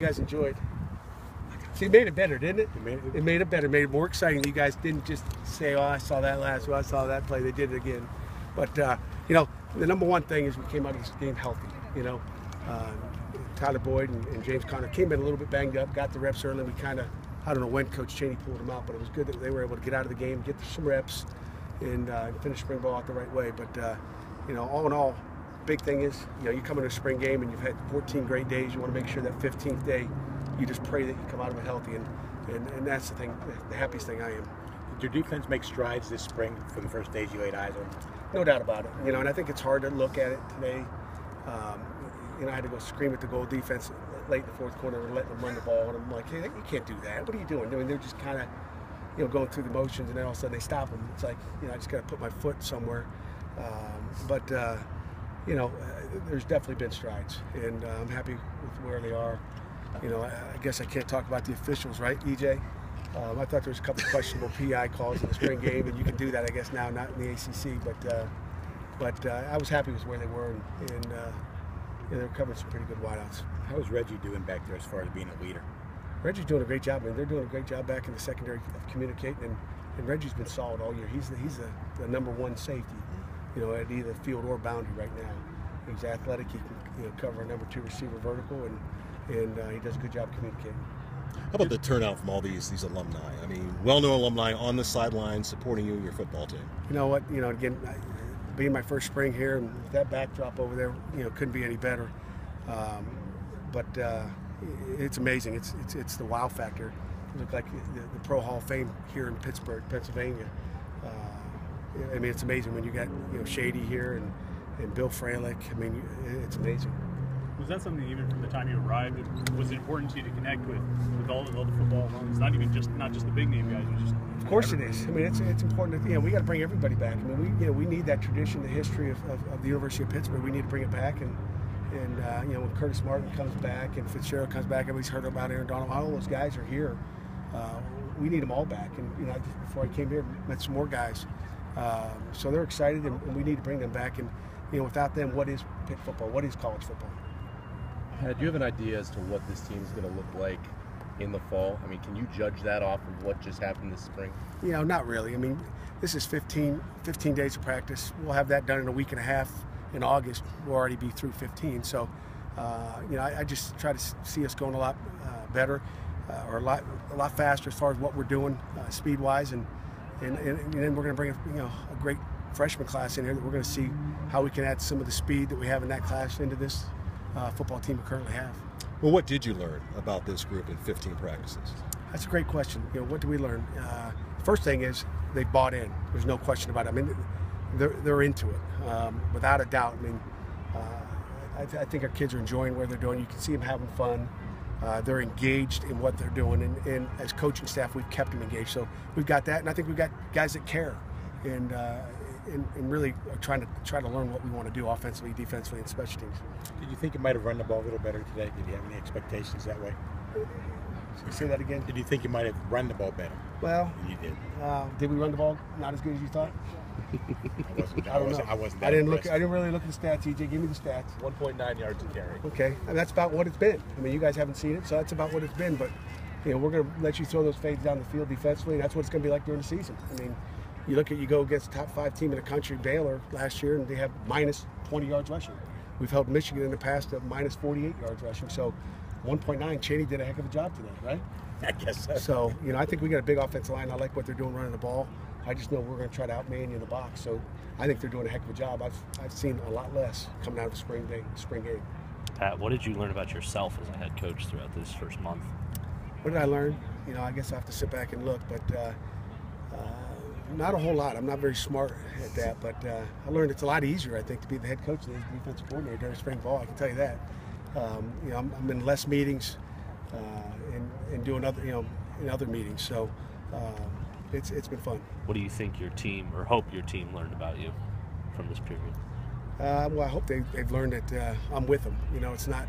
You guys enjoyed. See, it made it better, didn't it? It made it better, made it more exciting. You guys didn't just say, oh, I saw that last week, I saw that play. They did it again. But, you know, the number one thing is we came out of this game healthy, you know. Tyler Boyd and James Conner came in a little bit banged up, got the reps early. We kind of, I don't know when Coach Chaney pulled them out, but it was good that they were able to get out of the game, get some reps, and finish spring ball out the right way. But, you know, all in all, big thing is, you know, you come into a spring game and you've had 14 great days. You want to make sure that 15th day, you just pray that you come out of it healthy, and that's the thing, the happiest thing I am. Did your defense make strides this spring from the first days you laid eyes on? No doubt about it. You know, and I think it's hard to look at it today. You know, I had to go scream at the goal defense late in the fourth quarter and letting them run the ball, and I'm like, hey, you can't do that. What are you doing? I mean, they're just kind of, you know, going through the motions, and then all of a sudden they stop them. It's like, you know, I just got to put my foot somewhere. You know, there's definitely been strides, and I'm happy with where they are. You know, I guess I can't talk about the officials, right, EJ? I thought there was a couple of questionable PI calls in the spring game, and you can do that, I guess, now, not in the ACC. But I was happy with where they were, and you know, they're covering some pretty good wideouts. How is Reggie doing back there as far as being a leader? Reggie's doing a great job. I mean, they're doing a great job back in the secondary of communicating, and Reggie's been solid all year. He's the number one safety, you know, at either field or boundary right now. He's athletic. He can, you know, cover a number 2 receiver vertical, and he does a good job communicating. How about the turnout from all these alumni? I mean, well-known alumni on the sidelines supporting you and your football team. You know what? You know, again, being my first spring here, and that backdrop over there, you know, couldn't be any better. It's amazing. It's the wow factor. It looked like the Pro Hall of Fame here in Pittsburgh, Pennsylvania. I mean, it's amazing when you got, you know, Shady here and Bill Fralick. I mean, it's amazing. Was that something even from the time you arrived? Was it important to you to connect with all the football alums? Not just the big name guys. Of course it is. I mean, it's important. You know, we got to bring everybody back. I mean, we need that tradition, the history of the University of Pittsburgh. We need to bring it back, and you know, when Curtis Martin comes back and Fitzgerald comes back, everybody's heard about Aaron Donald. All those guys are here. We need them all back. And you know, before I came here, met some more guys. So they're excited, and we need to bring them back. And you know, without them, what is Pitt football? What is college football? Do you have an idea as to what this team's going to look like in the fall? I mean, can you judge that off of what just happened this spring? You know, not really. I mean, this is 15 days of practice. We'll have that done in a week and a half. In August, we'll already be through 15. So, you know, I just try to see us going a lot better, or a lot faster as far as what we're doing speed-wise, and then we're going to bring a great freshman class in here that we're going to see how we can add some of the speed that we have in that class into this football team we currently have. Well, what did you learn about this group in 15 practices? That's a great question. You know, what did we learn? First thing is they bought in. There's no question about it. I mean, they're into it, without a doubt. I mean, I think our kids are enjoying what they're doing. You can see them having fun. They're engaged in what they're doing, and as coaching staff, we've kept them engaged. So we've got that, and I think we've got guys that care, and really are trying to learn what we want to do offensively, defensively, and special teams. Did you think you might have run the ball a little better today? Did you have any expectations that way? Say that again. Did you think you might have run the ball better? Well, you did. Did we run the ball not as good as you thought? I wasn't. I didn't really look at the stats. EJ, give me the stats. 1.9 yards a carry. Okay, and that's about what it's been. I mean, you guys haven't seen it, so that's about what it's been. But you know, we're going to let you throw those fades down the field defensively, and that's what it's going to be like during the season. I mean, you go against the top 5 team in the country, Baylor, last year, and they have minus 20 yards rushing. We've held Michigan in the past to minus 48 yards rushing. So 1.9, Chaney did a heck of a job today, right? I guess so. So, you know, I think we got a big offensive line. I like what they're doing running the ball. I just know we're going to try to outman you in the box. So I think they're doing a heck of a job. I've seen a lot less coming out of the spring game. Pat, what did you learn about yourself as a head coach throughout this first month? What did I learn? You know, I guess I have to sit back and look, but not a whole lot. I'm not very smart at that, but I learned it's a lot easier, I think, to be the head coach than the defensive coordinator during spring ball. I can tell you that. You know, I'm in less meetings and doing other, you know, in other meetings. So it's been fun. What do you think your team, or hope your team, learned about you from this period? Well, I hope they've learned that I'm with them. You know, it's not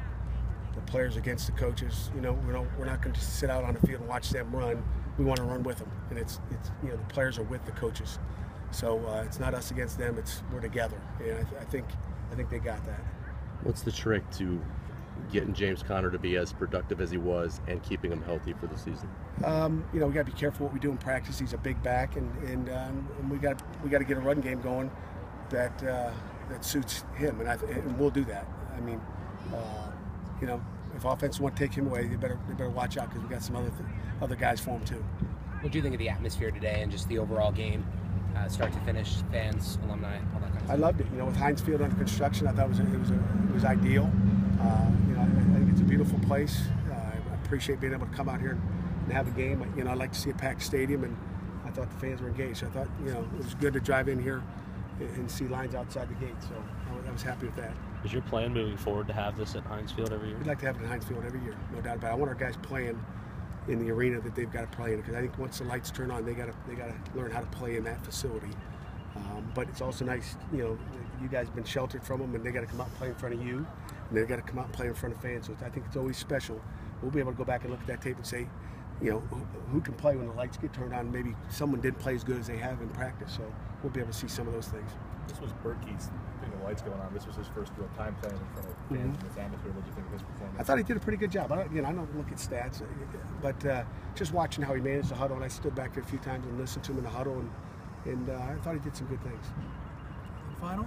the players against the coaches. You know, we're not going to sit out on the field and watch them run. We want to run with them, and it's you know, the players are with the coaches. So it's not us against them. We're together, and I think they got that. What's the trick to getting James Conner to be as productive as he was and keeping him healthy for the season? You know, we got to be careful what we do in practice. He's a big back, and we got to get a run game going that suits him, and we'll do that. I mean, you know, if offense want to take him away, they better watch out because we got some other guys for him too. What do you think of the atmosphere today and just the overall game, start to finish, fans, alumni, all that kind of stuff? I loved it. You know, with Heinz Field under construction, I thought it was ideal. You know, I think it's a beautiful place. I appreciate being able to come out here and have a game. You know, I like to see a packed stadium, and I thought the fans were engaged. I thought, you know, it was good to drive in here and see lines outside the gate. So I was happy with that. Is your plan moving forward to have this at Heinz Field every year? We'd like to have it at Heinz Field every year, no doubt about it. I want our guys playing in the arena that they've got to play in, because I think once the lights turn on, they got to learn how to play in that facility. But it's also nice, you know, you guys have been sheltered from them, and they got to come out and play in front of you, and they got to come out and play in front of fans. So I think it's always special. We'll be able to go back and look at that tape and say, you know, who can play when the lights get turned on. Maybe someone didn't play as good as they have in practice. So we'll be able to see some of those things. This was Berkey's thing, the lights going on. This was his first real time playing in front of fans in this atmosphere. What did you think of his performance? I thought he did a pretty good job. I don't look at stats, but just watching how he managed the huddle, and I stood back there a few times and listened to him in the huddle, and I thought he did some good things. Final?